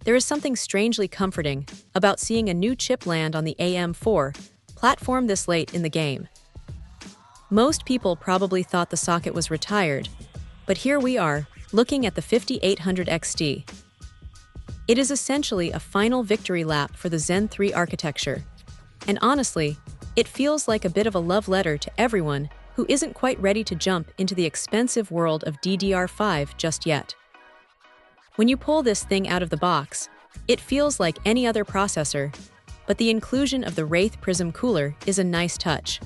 there is something strangely comforting about seeing a new chip land on the AM4 platform this late in the game. Most people probably thought the socket was retired, but here we are, looking at the 5800 XT. It is essentially a final victory lap for the Zen 3 architecture, and honestly, it feels like a bit of a love letter to everyone who isn't quite ready to jump into the expensive world of DDR5 just yet. When you pull this thing out of the box, it feels like any other processor, but the inclusion of the Wraith Prism cooler is a nice touch.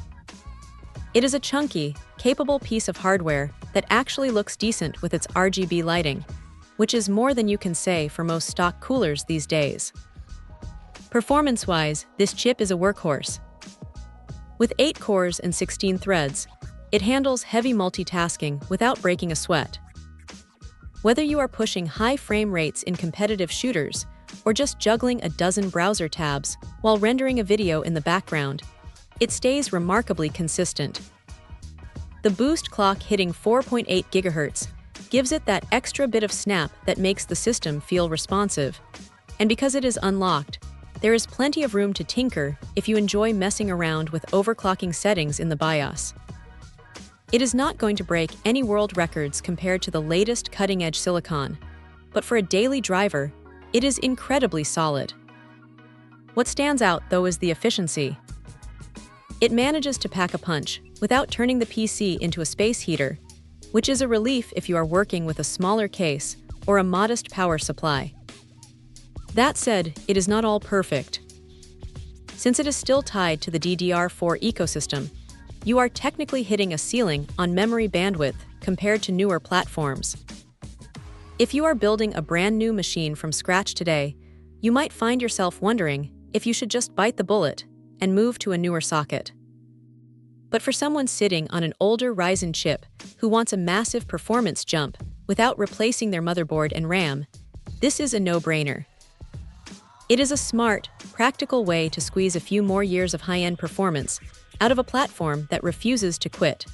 It is a chunky, capable piece of hardware that actually looks decent with its RGB lighting, which is more than you can say for most stock coolers these days. Performance-wise, this chip is a workhorse. With 8 cores and 16 threads, it handles heavy multitasking without breaking a sweat. Whether you are pushing high frame rates in competitive shooters or just juggling a dozen browser tabs while rendering a video in the background, it stays remarkably consistent. The boost clock hitting 4.8 GHz gives it that extra bit of snap that makes the system feel responsive. And because it is unlocked, there is plenty of room to tinker if you enjoy messing around with overclocking settings in the BIOS. It is not going to break any world records compared to the latest cutting-edge silicon, but for a daily driver, it is incredibly solid. What stands out, though, is the efficiency. It manages to pack a punch without turning the PC into a space heater, which is a relief if you are working with a smaller case or a modest power supply. That said, it is not all perfect. Since it is still tied to the DDR4 ecosystem, you are technically hitting a ceiling on memory bandwidth compared to newer platforms. If you are building a brand new machine from scratch today, you might find yourself wondering if you should just bite the bullet and move to a newer socket. But for someone sitting on an older Ryzen chip who wants a massive performance jump without replacing their motherboard and RAM, this is a no-brainer. It is a smart, practical way to squeeze a few more years of high-end performance out of a platform that refuses to quit.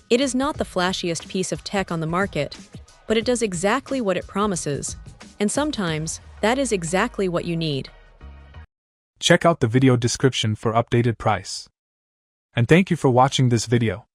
It is not the flashiest piece of tech on the market, but it does exactly what it promises, and sometimes that is exactly what you need. Check out the video description for updated price. And thank you for watching this video.